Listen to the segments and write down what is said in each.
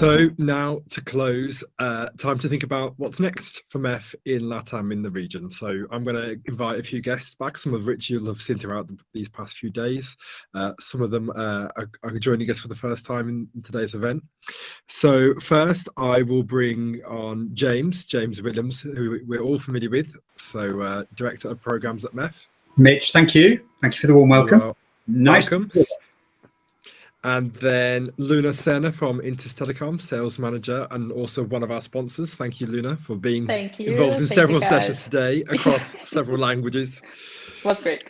So now to close, time to think about what's next for MEF in LATAM in the region. So I'm going to invite a few guests back, some of which you'll have seen throughout these past few days. Some of them are joining us for the first time in today's event. So first, I will bring on James Williams, who we're all familiar with. So Director of Programs at MEF. Mitch, thank you. Thank you for the warm welcome. Nice. Welcome. And then Sena from Intis Telecom, Sales Manager, and also one of our sponsors. Thank you, Luna, for being involved in several sessions today across several languages. That's great.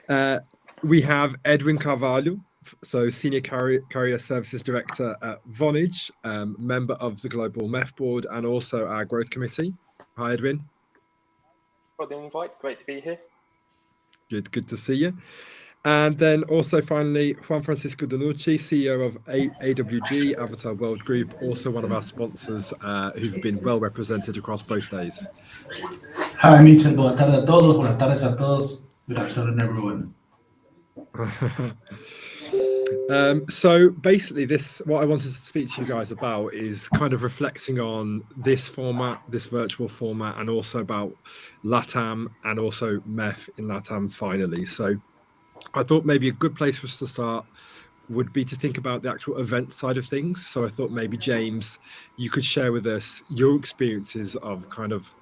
We have Edwin Carvalho, so Senior Carrier Services Director at Vonage, member of the Global MEF Board, and also our Growth Committee. Hi, Edwin. For the invite, great to be here. Good to see you. And then also finally, Juan Francisco Nucci, CEO of AWG, Avatar World Group, also one of our sponsors who've been well represented across both days. Hi, Mitchell. Boa tarde a todos. Buenas tardes a todos. Good afternoon, everyone. So basically what I wanted to speak to you guys about is kind of reflecting on this format, this virtual format, and also about LATAM and also MEF in LATAM finally. So I thought maybe a good place for us to start would be to think about the actual event side of things. So I thought maybe, James, you could share with us your experiences of kind of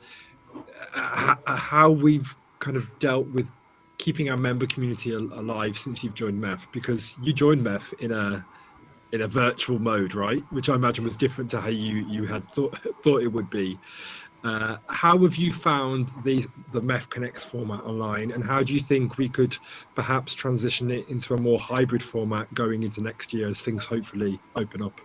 how we've kind of dealt with keeping our member community alive since you've joined MEF, because you joined MEF in a virtual mode, right? Which I imagine was different to how you had thought it would be. How have you found the MEF Connects format online, and how do you think we could perhaps transition it into a more hybrid format going into next year as things hopefully open up?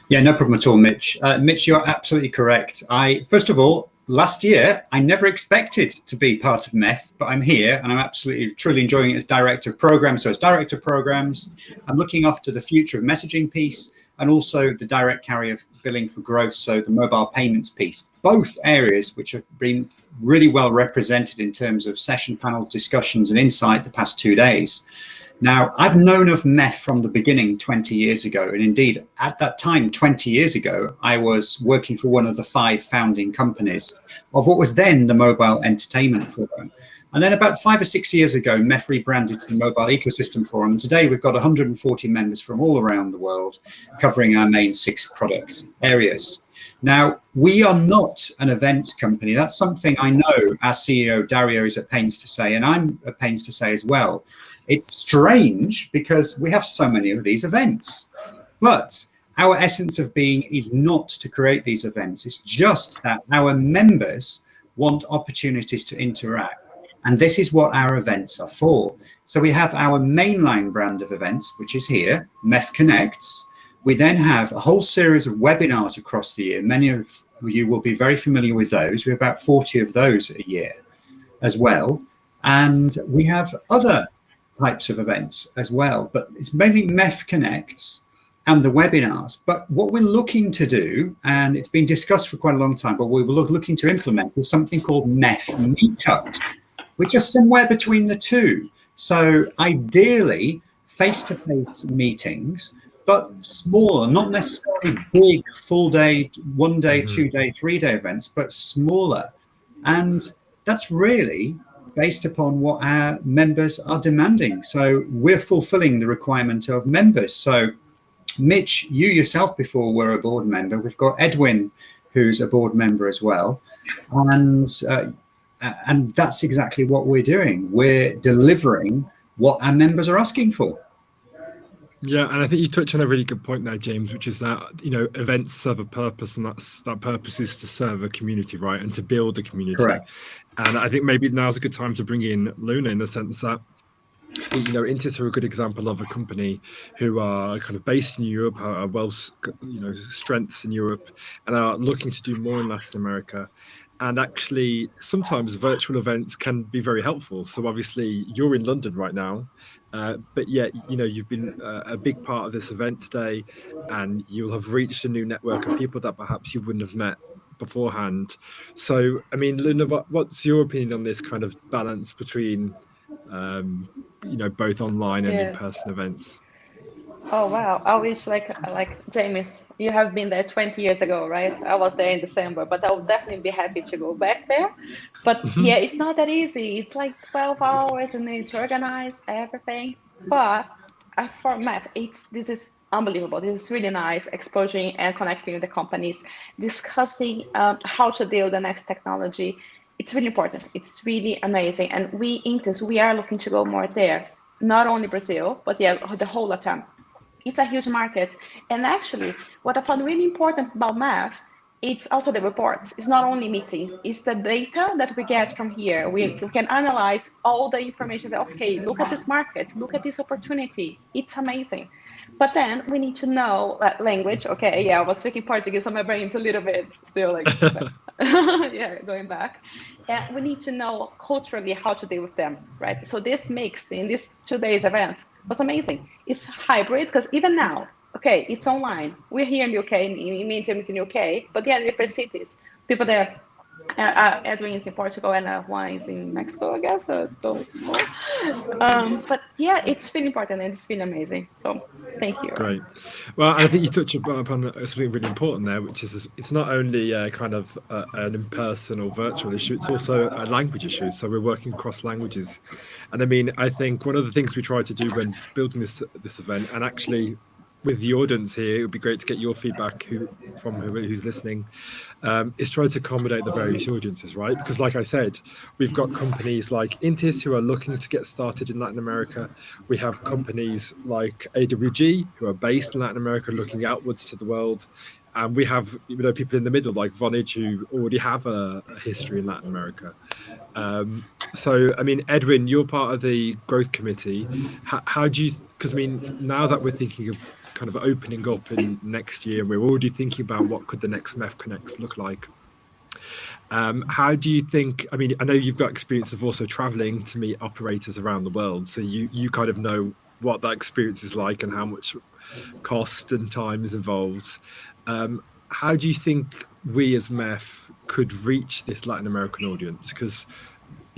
Yeah, no problem at all, Mitch. Mitch, you're absolutely correct. First of all, last year, I never expected to be part of MEF, but I'm here and I'm absolutely, truly enjoying it as Director of Programs. So as Director of Programs, I'm looking after the future of messaging piece and also the direct carrier billing for growth, so the mobile payments piece. Both areas which have been really well represented in terms of session panels, discussions and insight the past 2 days. Now, I've known of MEF from the beginning 20 years ago. And indeed, at that time, 20 years ago, I was working for one of the 5 founding companies of what was then the Mobile Entertainment Forum. And then about 5 or 6 years ago, MEF rebranded to the Mobile Ecosystem Forum. And today we've got 140 members from all around the world covering our main 6 product areas. Now, we are not an events company. That's something I know our CEO, Dario, is at pains to say, and I'm at pains to say as well. It's strange because we have so many of these events, but our essence of being is not to create these events. It's just that our members want opportunities to interact. And this is what our events are for. So we have our mainline brand of events, which is here, MEF Connects. We then have a whole series of webinars across the year. Many of you will be very familiar with those. We have about 40 of those a year as well. And we have other types of events as well, but it's mainly MEF Connects and the webinars. But what we're looking to do, and it's been discussed for quite a long time, but we're looking to implement is something called MEF Meetups, which are somewhere between the two. So ideally, face-to-face meetings, but smaller, not necessarily big, full day, 1 day, 2 day, 3 day events, but smaller. And that's really based upon what our members are demanding. So we're fulfilling the requirement of members. So Mitch, you yourself before were a board member. We've got Edwin, who's a board member as well. And that's exactly what we're doing. We're delivering what our members are asking for. Yeah, and I think you touched on a really good point there, James, which is that, you know, events serve a purpose, and that purpose is to serve a community, right, and to build a community. Correct. And I think maybe now's a good time to bring in Luna, in the sense that, you know, Intis are a good example of a company who are kind of based in Europe, are well, you know, strengths in Europe, and are looking to do more in Latin America. And actually, sometimes virtual events can be very helpful. So obviously, you're in London right now, but yet, you know, you've been a big part of this event today, and you'll have reached a new network of people that perhaps you wouldn't have met beforehand. So, I mean, Luna, what's your opinion on this kind of balance between, both online and in-person events? Oh wow! I wish like James, you have been there 20 years ago, right? I was there in December, but I would definitely be happy to go back there. But yeah, it's not that easy. It's like 12 hours and then to organize everything. But for MEF, this is unbelievable. This is really nice, exposing and connecting with the companies, discussing how to deal with the next technology. It's really important. It's really amazing. And we, Intis, we are looking to go more there. Not only Brazil, but yeah, the whole LATAM. It's a huge market. And actually, what I found really important about MEF, it's also the reports. It's not only meetings, it's the data that we get from here. We can analyze all the information that, okay, look at this market, look at this opportunity. It's amazing. But then we need to know that language. Okay, yeah, I was speaking Portuguese, so my brain's a little bit still like, yeah, going back. And we need to know culturally how to deal with them, right? So this mix in this 2 days event was amazing. It's hybrid because even now, okay, it's online. We're here in the UK, me and James in the UK, but they are different cities. People there, Edwin is in Portugal and Juan is in Mexico, I guess. I don't know. But yeah, it's really important and it's been amazing. So thank you. Great. Well, I think you touched upon something really important there, which is it's not only kind of an in-person or virtual issue, it's also a language issue. So we're working across languages. And I mean, I think one of the things we try to do when building this event, and actually with the audience here, it would be great to get your feedback who's listening, is try to accommodate the various audiences, right? Because like I said, we've got companies like Intis who are looking to get started in Latin America. We have companies like AWG who are based in Latin America looking outwards to the world. And we have people in the middle like Vonage who already have a history in Latin America. So, I mean, Edwin, you're part of the growth committee. How do you, because I mean, now that we're thinking of kind of opening up in next year, and we're already thinking about what could the next MEF Connects look like. How do you think, I mean, I know you've got experience of also traveling to meet operators around the world. So you kind of know what that experience is like and how much cost and time is involved. How do you think we as MEF could reach this Latin American audience? Because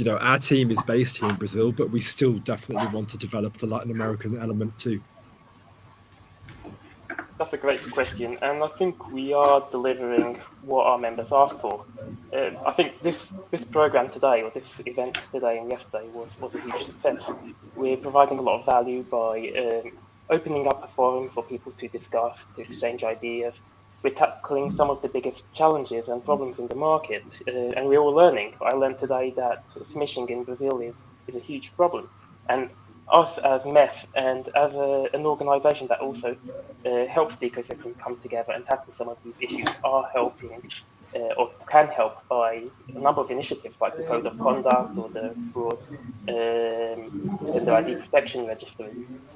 our team is based here in Brazil, but we still definitely want to develop the Latin American element too. That's a great question, and I think we are delivering what our members asked for. I think this program today, or this event today and yesterday, was a huge success. We're providing a lot of value by opening up a forum for people to discuss, to exchange ideas. We're tackling some of the biggest challenges and problems in the market, and we're all learning. I learned today that smishing in Brazil is a huge problem, and us as MEF and as an organisation that also helps the ecosystem come together and tackle some of these issues are helping or can help by a number of initiatives like the Code of Conduct or the broad Gender ID Protection Register.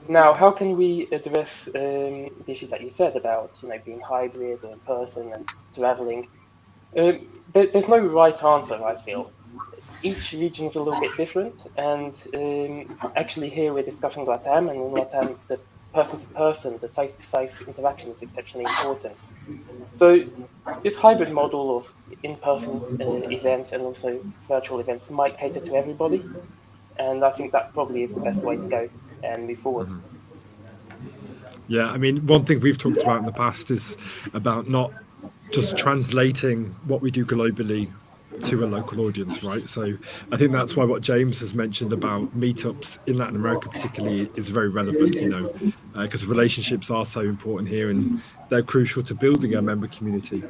Now, how can we address the issues that you said about being hybrid or in person and travelling? There's no right answer, I feel. Each region is a little bit different, and actually here we're discussing LATAM, and in LATAM the person-to-person, the face-to-face interaction is exceptionally important. So this hybrid model of in-person events and also virtual events might cater to everybody, and I think that probably is the best way to go and move forward. Yeah, I mean, one thing we've talked about in the past is about not just translating what we do globally to a local audience, right? So I think that's why what James has mentioned about meetups in Latin America particularly is very relevant, because relationships are so important here and they're crucial to building our member community.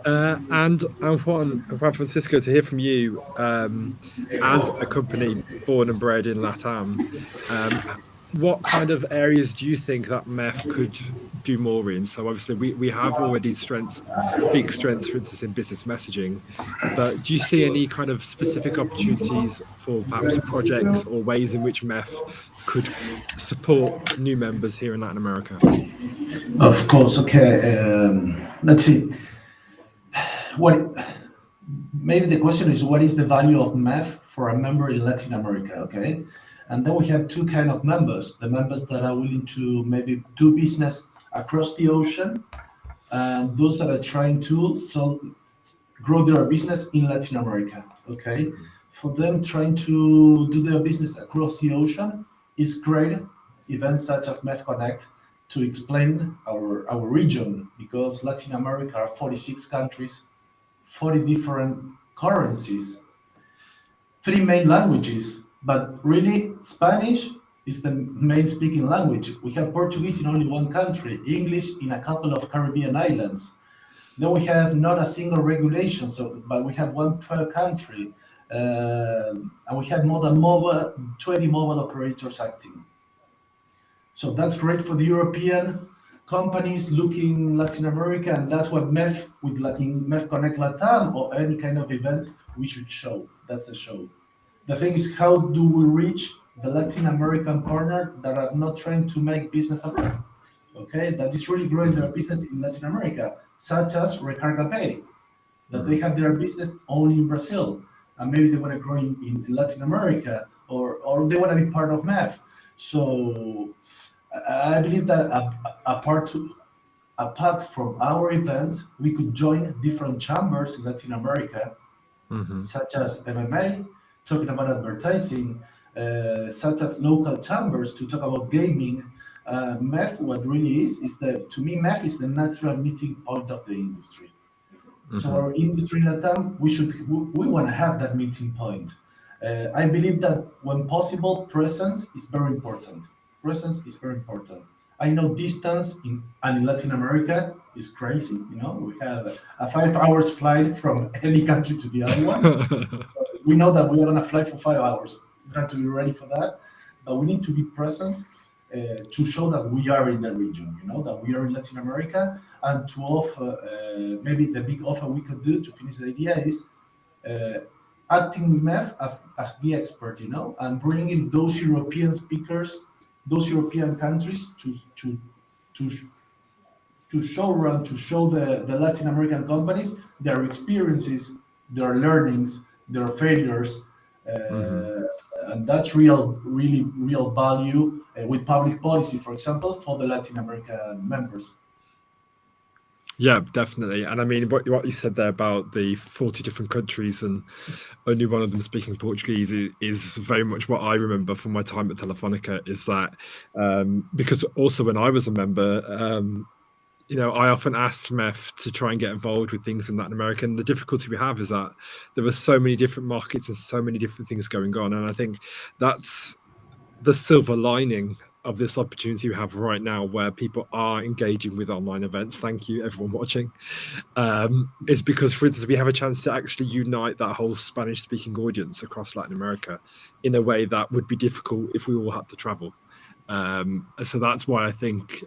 And Juan Francisco, to hear from you, as a company born and bred in LATAM, what kind of areas do you think that MEF could do more in? So obviously we have already big strengths, for instance, in business messaging, but do you see any kind of specific opportunities for perhaps projects or ways in which MEF could support new members here in Latin America? Of course. Okay. Let's see. Maybe the question is, what is the value of MEF for a member in Latin America? Okay. And then we have two kind of members, the members that are willing to maybe do business across the ocean and those that are trying to grow their business in Latin America. Okay, for them trying to do their business across the ocean is great. Events such as MEF Connect to explain our region, because Latin America are 46 countries, 40 different currencies, 3 main languages, but really Spanish is the main speaking language. We have Portuguese in only one country, English in a couple of Caribbean islands. Then we have not a single regulation, but we have one per country, and we have more than 20 mobile operators acting. So that's great for the European companies looking Latin America, and that's what MEF with MEF Connect LATAM or any kind of event we should show. That's the show. The thing is, how do we reach the Latin American partner that are not trying to make business abroad? Okay, that is really growing their business in Latin America, such as Recarga Pay, that they have their business only in Brazil, and maybe they want to grow in Latin America, or they want to be part of MEF. So I believe that apart from our events, we could join different chambers in Latin America, such as MMA, talking about advertising, such as local chambers to talk about gaming. MEF, what really is that, to me, MEF is the natural meeting point of the industry. So our industry in LATAM, we want to have that meeting point. I believe that when possible, presence is very important. I know distance in Latin America is crazy. You know, we have a 5 hours flight from any country to the other one. So we know that we are gonna fly for 5 hours. We have to be ready for that, but we need to be present to show that we are in the region. You know, that we are in Latin America, and to offer maybe the big offer we could do to finish the idea is acting with MEF as the expert. You know, and bringing those European speakers, those European countries to show the Latin American companies their experiences, their learnings, their failures, and that's really real value with public policy, for example, for the Latin American members. Yeah, definitely. And I mean, what you said there about the 40 different countries and only one of them speaking Portuguese is very much what I remember from my time at Telefonica, is that because also when I was a member, you know, I often asked MEF to try and get involved with things in Latin America. And the difficulty we have is that there are so many different markets and so many different things going on. And I think that's the silver lining of this opportunity we have right now, where people are engaging with online events. Thank you, everyone watching. Is because, for instance, we have a chance to actually unite that whole Spanish-speaking audience across Latin America in a way that would be difficult if we all had to travel. So that's why I think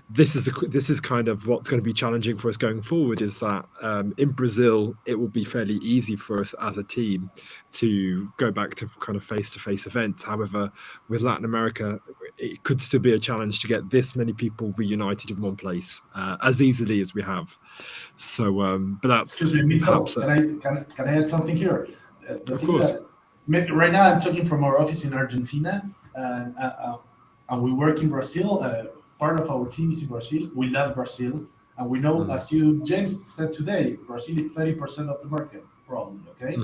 this is kind of what's going to be challenging for us going forward, is that in Brazil it will be fairly easy for us as a team to go back to kind of face-to-face events. However, with Latin America, it could still be a challenge to get this many people reunited in one place as easily as we have. So, but that's Excuse me, can I add something here? Of course. Right now I'm talking from our office in Argentina, and we work in Brazil. Part of our team is in Brazil. We love Brazil, and we know, as James said today, Brazil is 30% of the market, probably. Okay,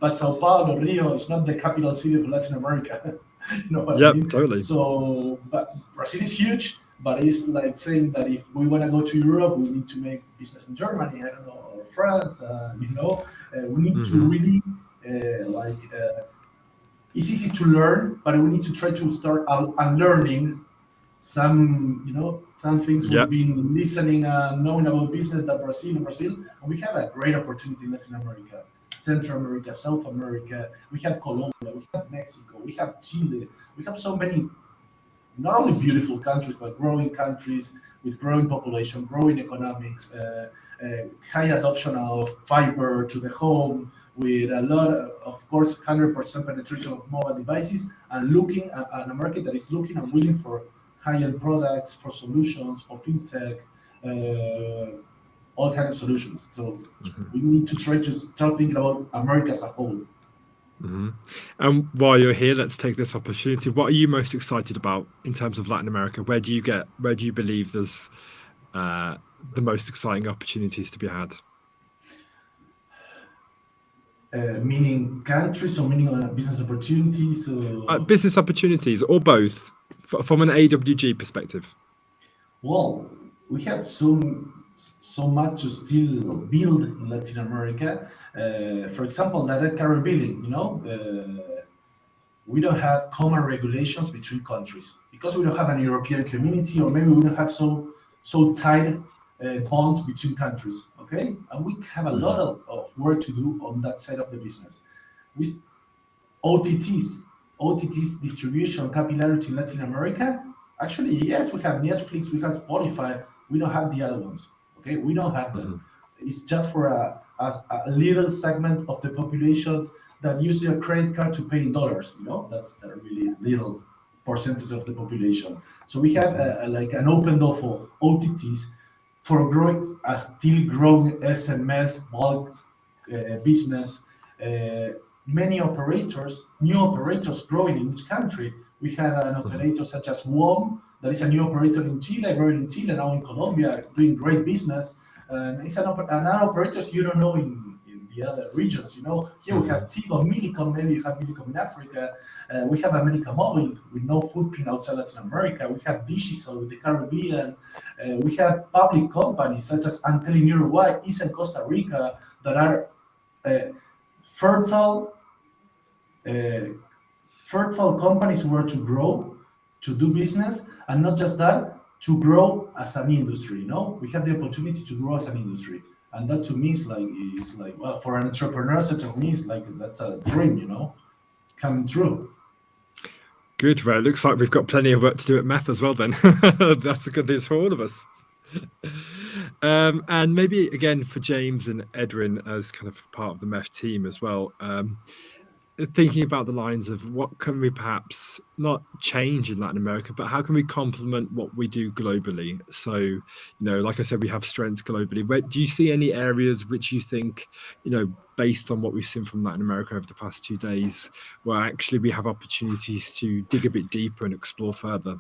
but Sao Paulo, Rio is not the capital city of Latin America. You know what I mean? Totally. So, but Brazil is huge, but it's like saying that if we want to go to Europe, we need to make business in Germany, I don't know, or France. You know, we need to really it's easy to learn, but we need to try to start unlearning some things we've been listening and knowing about business that Brazil, and we have a great opportunity in Latin America, Central America, South America. We have Colombia, we have Mexico, we have Chile. We have so many, not only beautiful countries, but growing countries with growing population, growing economics, high adoption of fiber to the home, with a lot of course, 100% penetration of mobile devices, and looking at a market that is looking and willing for high-end products, for solutions, for fintech, all kinds of solutions. So we need to try to start thinking about America as a whole. And while you're here, let's take this opportunity. What are you most excited about in terms of Latin America? Where do you believe there's the most exciting opportunities to be had? Meaning countries or meaning business opportunities? Business opportunities, or both, from an AWG perspective. Well, we have so much to still build in Latin America. For example, direct carrier billing, we don't have common regulations between countries because we don't have an European community, or maybe we don't have so tight bonds between countries, okay? And we have a lot of work to do on that side of the business. With OTTs distribution capillarity in Latin America, actually, yes, we have Netflix, we have Spotify, we don't have the other ones, okay? We don't have them. It's just for a little segment of the population that uses a credit card to pay in dollars, that's a really little percentage of the population. So we have like an open door for OTTs for growing, still growing SMS, bulk business, many operators, new operators growing in each country. We have an operator such as Juan, that is a new operator in Chile, growing in Chile, now in Colombia, doing great business. And it's another operators you don't know in the other regions. Here we have Tigo, Millicom, maybe you have Millicom in Africa. We have America Mobile with no footprint outside Latin America. We have Digital with the Caribbean. We have public companies such as Antel in Uruguay, Is in Costa Rica, that are fertile companies who are to grow, to do business, and not just that, to grow as an industry. We have the opportunity to grow as an industry. And that to me is like, well, for an entrepreneur such as me, it's like, that's a dream, coming true. Good. Well, it looks like we've got plenty of work to do at MEF as well then. That's a good news for all of us. And maybe again for James and Edwin as kind of part of the MEF team as well, thinking about the lines of what can we perhaps not change in Latin America, but how can we complement what we do globally? So, like I said, we have strengths globally. Where do you see any areas which you think, based on what we've seen from Latin America over the past 2 days, where actually we have opportunities to dig a bit deeper and explore further?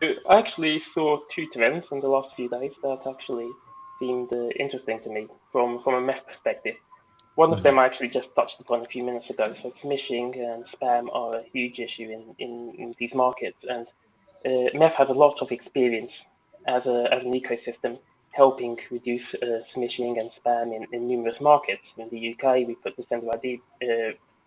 I actually saw 2 trends in the last few days that actually seemed interesting to me from a MEF perspective. One of them I actually just touched upon a few minutes ago. So phishing and spam are a huge issue in these markets, and MEF has a lot of experience as an ecosystem helping reduce phishing and spam in numerous markets. In the UK, we put the Sender ID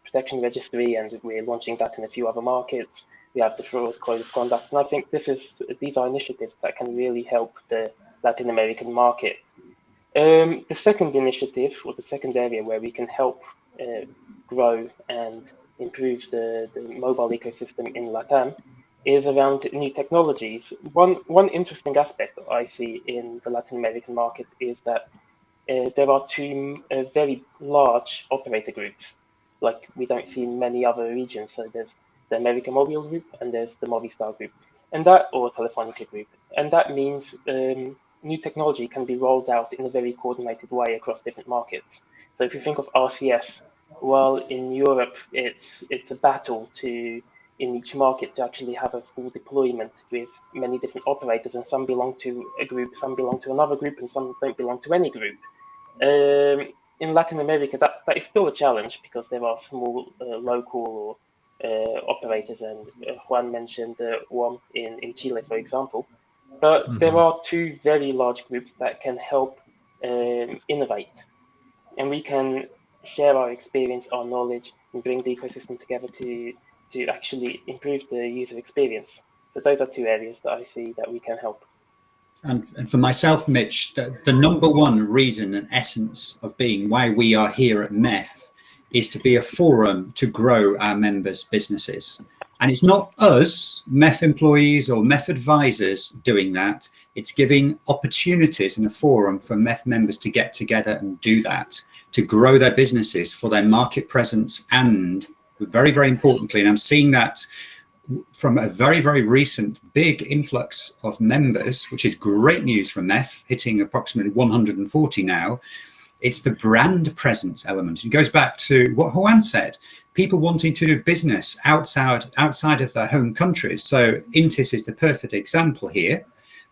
protection registry, and we're launching that in a few other markets. We have the fraud code of conduct, and I think these are initiatives that can really help the Latin American market. The second initiative, or the second area where we can help grow and improve the mobile ecosystem in LATAM, is around new technologies. One interesting aspect that I see in the Latin American market is that there are 2 very large operator groups, like we don't see in many other regions. So there's the America Mobile group and there's the Movistar group, or Telefonica group, and that means new technology can be rolled out in a very coordinated way across different markets. So if you think of RCS, well, in Europe, it's a battle in each market to actually have a full deployment with many different operators, and some belong to a group, some belong to another group, and some don't belong to any group. In Latin America, that is still a challenge because there are small local operators, and Juan mentioned one in Chile, for example. But there are 2 very large groups that can help innovate, and we can share our experience, our knowledge, and bring the ecosystem together to actually improve the user experience. So those are 2 areas that I see that we can help. And for myself, Mitch, the number one reason and essence of being why we are here at MEF is to be a forum to grow our members' businesses. And it's not us, MEF employees or MEF advisors, doing that. It's giving opportunities and a forum for MEF members to get together and do that, to grow their businesses for their market presence, and very, very importantly, and I'm seeing that from a very, very recent big influx of members, which is great news for MEF, hitting approximately 140 now. It's the brand presence element. It goes back to what Juan said, people wanting to do business outside of their home countries. So Intis is the perfect example here.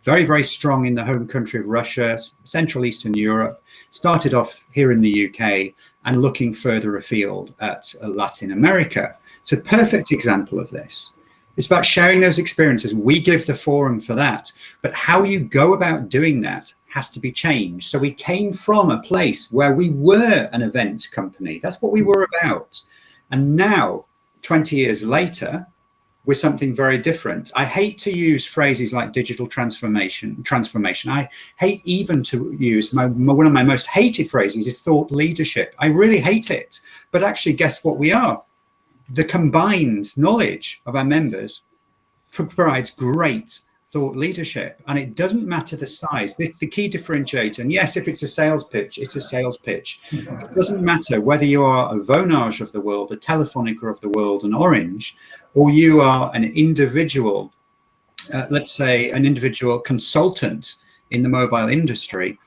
very, very strong in the home country of Russia, Central Eastern Europe, started off here in the UK and looking further afield at Latin America. It's a perfect example of this. It's about sharing those experiences. We give the forum for that, but how you go about doing that has to be changed. So we came from a place where we were an events company. That's what we were about. And now, 20 years later, we're something very different. I hate to use phrases like digital transformation. I hate even to use one of my most hated phrases is thought leadership. I really hate it. But actually, guess what we are? The combined knowledge of our members provides great thought leadership, and it doesn't matter the size. The key differentiator, and yes, if it's a sales pitch, it's a sales pitch. It doesn't matter whether you are a Vonage of the world, a Telefonica of the world, an Orange, or you are an individual, let's say an individual consultant in the mobile industry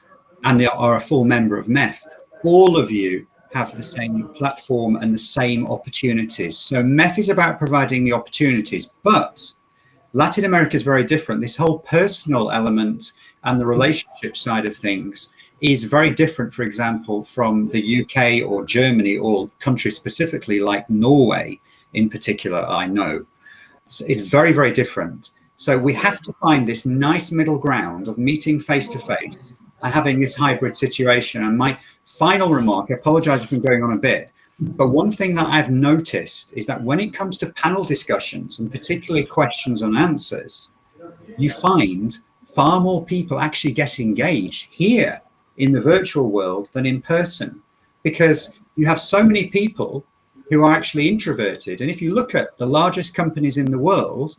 and are a full member of MEF. All of you have the same platform and the same opportunities. So MEF is about providing the opportunities, but Latin America is very different. This whole personal element and the relationship side of things is very different, for example, from the UK or Germany or countries specifically like Norway in particular, I know. It's very, very different. So we have to find this nice middle ground of meeting face to face and having this hybrid situation. And my final remark, I apologize if I'm going on a bit, but one thing that I've noticed is that when it comes to panel discussions and particularly questions and answers, you find far more people actually get engaged here in the virtual world than in person, because you have so many people who are actually introverted. And if you look at the largest companies in the world,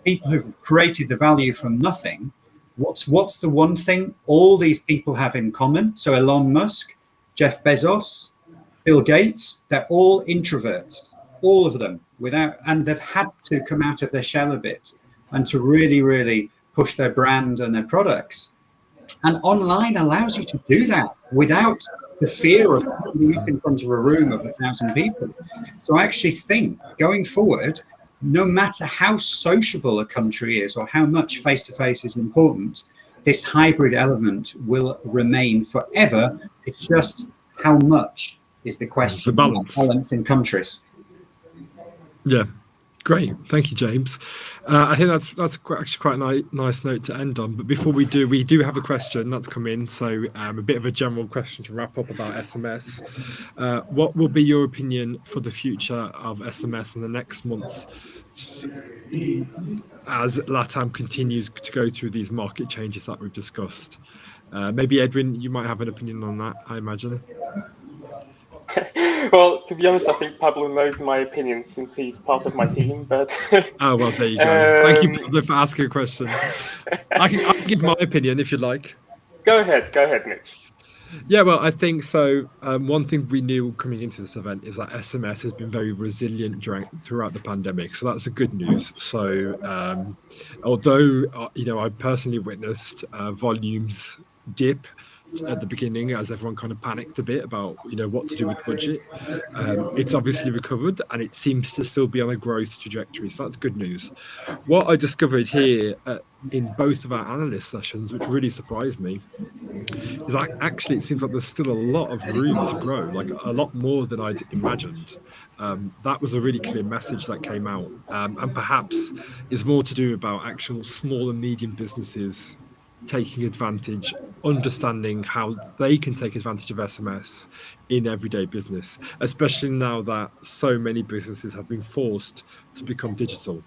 people who've created the value from nothing, what's the one thing all these people have in common? So Elon Musk, Jeff Bezos, Bill Gates, they're all introverts, all of them, and they've had to come out of their shell a bit and to really, really push their brand and their products. And online allows you to do that without the fear of being up in front of a room of 1,000 people. So I actually think going forward, no matter how sociable a country is or how much face-to-face is important, this hybrid element will remain forever. It's just how much is the question. Balance in countries. Yeah, great. Thank you, James. I think that's actually quite a nice note to end on. But before we do have a question that's come in. So a bit of a general question to wrap up about SMS. What will be your opinion for the future of SMS in the next months as LATAM continues to go through these market changes that we've discussed? Maybe Edwin, you might have an opinion on that, I imagine. Well, to be honest, I think Pablo knows my opinion since he's part of my team. But oh well, there you go. Thank you, Pablo, for asking a question. I can give my opinion if you'd like. Go ahead, Mitch. Yeah, well, I think so. One thing we knew coming into this event is that SMS has been very resilient throughout the pandemic, so that's a good news. So, although I personally witnessed volumes dip at the beginning as everyone kind of panicked a bit about what to do with budget, it's obviously recovered and it seems to still be on a growth trajectory, so that's good news. What I discovered here in both of our analyst sessions, which really surprised me, is that actually it seems like there's still a lot of room to grow, like a lot more than I'd imagined. That was a really clear message that came out, and perhaps is more to do about actual small and medium businesses taking advantage, understanding how they can take advantage of SMS in everyday business, especially now that so many businesses have been forced to become digital,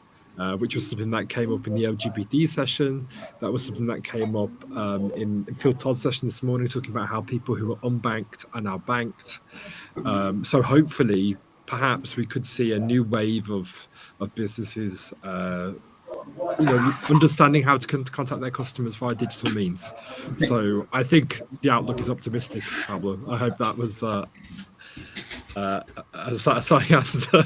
which was something that came up in the LGBT session. That was something that came up in Phil Todd's session this morning, talking about how people who are unbanked are now banked. So hopefully, perhaps we could see a new wave of businesses understanding how to contact their customers via digital means. So I think the outlook is optimistic, Pablo. I hope that was a satisfying answer.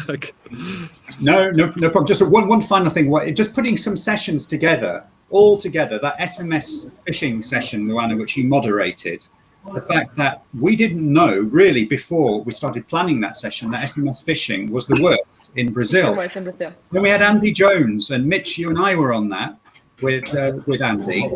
No problem. Just one final thing. Just putting some sessions together, all together, that SMS phishing session, Luanna, which you moderated, the fact that we didn't know really before we started planning that session that SMS phishing was the worst in Brazil. Worse in Brazil. When we had Andy Jones and Mitch, you and I were on that, with Andy,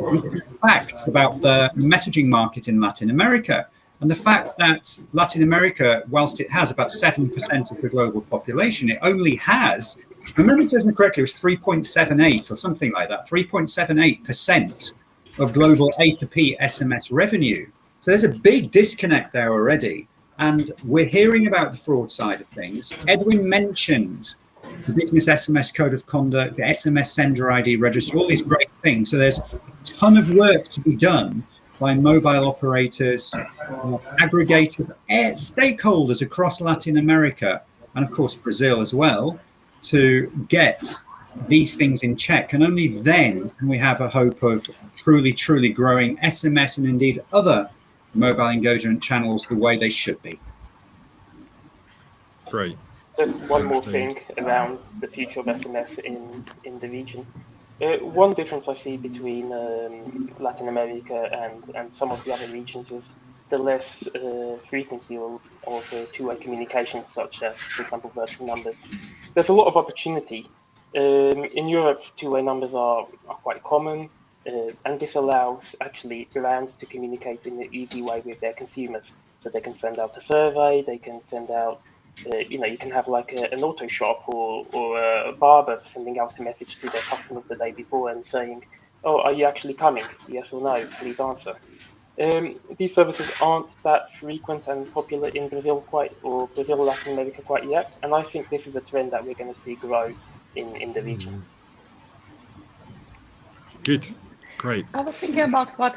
facts about the messaging market in Latin America. And the fact that Latin America, whilst it has about 7% of the global population, it only has, if my memory serves me correctly, it was 3.78 or something like that, 3.78% of global A2P SMS revenue. So there's a big disconnect there already. And we're hearing about the fraud side of things. Edwin mentioned the business SMS code of conduct, the SMS sender ID register, all these great things. So there's a ton of work to be done by mobile operators, aggregators, stakeholders across Latin America, and of course Brazil as well, to get these things in check. And only then can we have a hope of truly growing SMS and indeed other mobile engagement channels the way they should be. Great. Just one more thing around the future of SMS in the region. One difference I see between Latin America and some of the other regions is the less frequency of two-way communication, such as, for example, virtual numbers. There's a lot of opportunity. In Europe, two-way numbers are quite common, and this allows actually brands to communicate in an easy way with their consumers. So they can send out a survey, they can send out, you can have like an auto shop or a barber sending out a message to their customers the day before and saying, "Oh, are you actually coming? Yes or no? Please answer." These services aren't that frequent and popular in Brazil Latin America quite yet, and I think this is a trend that we're going to see grow in the region. Good, great. I was thinking about what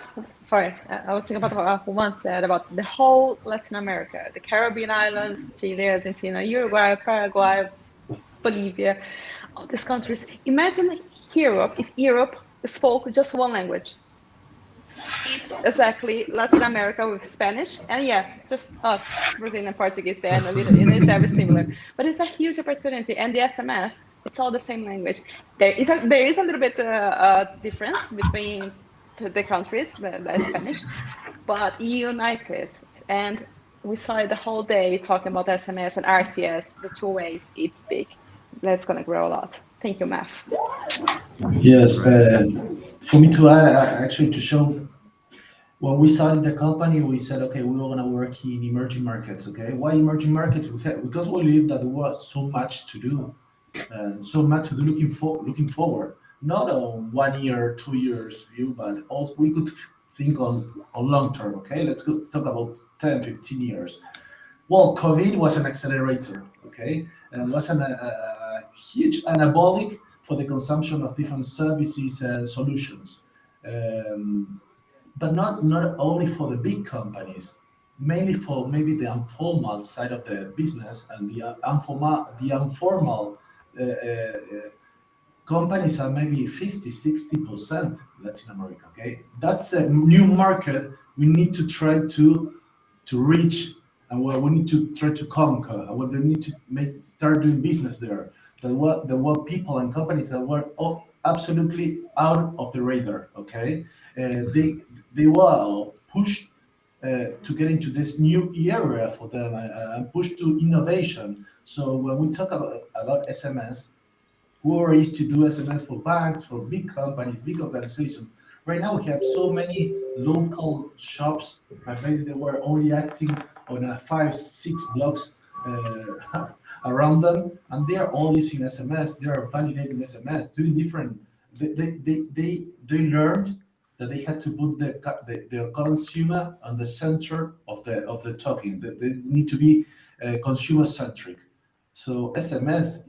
Juan said about the whole Latin America, the Caribbean islands, Chile, Argentina, Uruguay, Paraguay, Bolivia, all these countries. Imagine Europe, if Europe spoke just one language. It's exactly Latin America with Spanish, and just us, Brazilian Portuguese there, and a little, it is very similar. But it's a huge opportunity, and the SMS, it's all the same language. There is a little bit difference between the countries, the Spanish, but united. And we saw it the whole day talking about SMS and RCS, the two ways. It's big. That's going to grow a lot. Thank you, MEF. Yes, for me to add, actually to show, when we started the company, we said, okay, we were going to work in emerging markets, okay? Why emerging markets? Because we believe that there was so much to do, so much to do looking forward. Not on 1 year, 2 years view, but also we could think on long term, okay? Let's talk about 10, 15 years. Well, COVID was an accelerator, okay? And it was a huge anabolic for the consumption of different services and solutions. But not only for the big companies, mainly for maybe the informal side of the business, and the informal companies are maybe 50-60% Latin America, okay? That's a new market we need to try to reach, and where we need to try to conquer, and where they need to start doing business there. There were people and companies that were absolutely out of the radar, okay? They were pushed to get into this new area for them and pushed to innovation. So when we talk about SMS, we were used to do SMS for banks, for big companies, big organizations. Right now we have so many local shops. Maybe they were only acting on 5-6 blocks around them, and they are all using SMS. They are validating SMS, doing different. They learned that they had to put the consumer on the center of the talking. They need to be consumer centric. So SMS,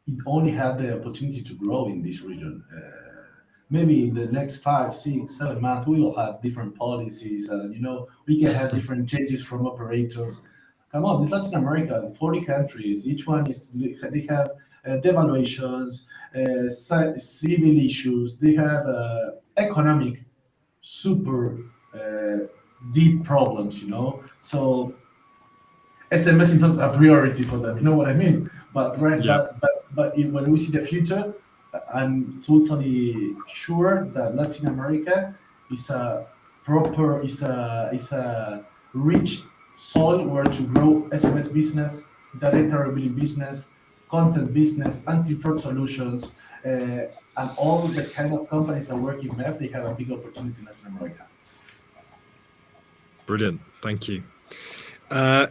it only had the opportunity to grow in this region. Maybe in the next 5, 6, 7 months, we will have different policies, and we can have different changes from operators. Come on, it's Latin America, 40 countries. Each one they have devaluations, civil issues. They have economic, super deep problems. So SMS is not a priority for them. You know what I mean? But when we see the future, I'm totally sure that Latin America is a rich soil where to grow SMS business, data reliability business, content business, anti-fraud solutions, and all the kind of companies that work in MEF, they have a big opportunity in Latin America. Brilliant, thank you.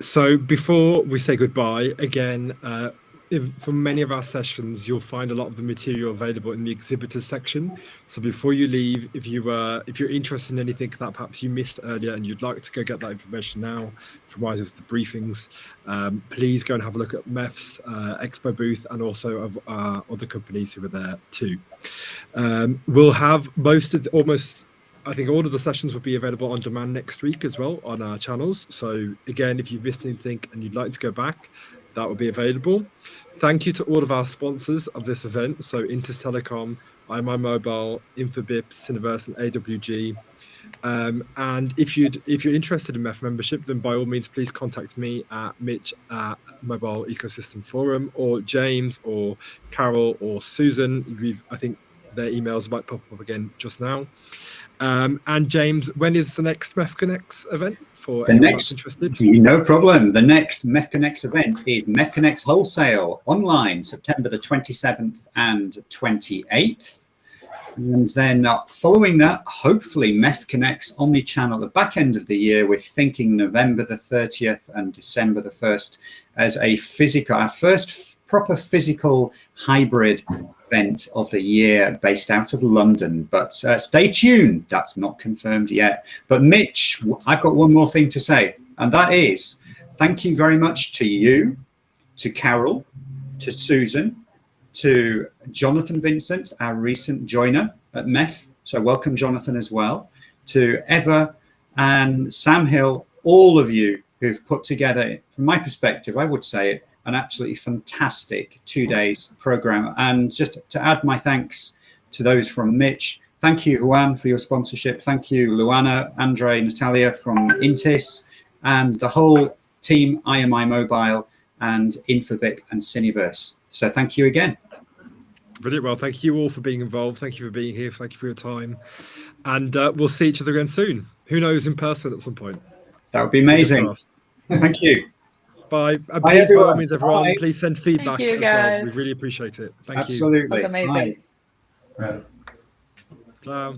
So before we say goodbye, again, for many of our sessions, you'll find a lot of the material available in the exhibitors section. So before you leave, if you're interested in anything that perhaps you missed earlier and you'd like to go get that information now from either of the briefings, please go and have a look at MEF's expo booth and also of other companies who are there too. We'll have I think all of the sessions will be available on demand next week as well on our channels. So again, if you've missed anything and you'd like to go back, that will be available. Thank you to all of our sponsors of this event. So Intis Telecom, IMI Mobile, Infobip, Cineverse and AWG. And if you're interested in MEF membership, then by all means, please contact me at Mitch at Mobile Ecosystem Forum, or James or Carol or Susan. I think their emails might pop up again just now. And James, when is the next MEF Connects event for anyone that's interested? No problem. The next MEF Connects event is MEF Connects Wholesale online, September the 27th and 28th. And then following that, hopefully MEF Connects Omnichannel at the back end of the year. We're thinking November the 30th and December the 1st as our first proper physical hybrid event of the year based out of London, but stay tuned, that's not confirmed yet. But Mitch, I've got one more thing to say, and that is thank you very much to you, to Carol, to Susan, to Jonathan Vincent, our recent joiner at MEF, so welcome Jonathan as well, to Eva and Sam Hill, all of you who've put together, from my perspective, I would say an absolutely fantastic 2 days program. And just to add my thanks to those from Mitch, thank you Juan for your sponsorship, thank you Luanna, Andre, Natalia from Intis, and the whole team IMI Mobile and Infobip and Cineverse. So thank you again. Brilliant. Well, thank you all for being involved. Thank you for being here. Thank you for your time. And we'll see each other again soon. Who knows, in person at some point. That would be amazing. Thank you. Bye. And Bye, please, everyone. by all means, everyone, Bye. please send feedback Thank you, as well. guys. We really appreciate it. Thank you. Absolutely. That's amazing. Bye. Ciao.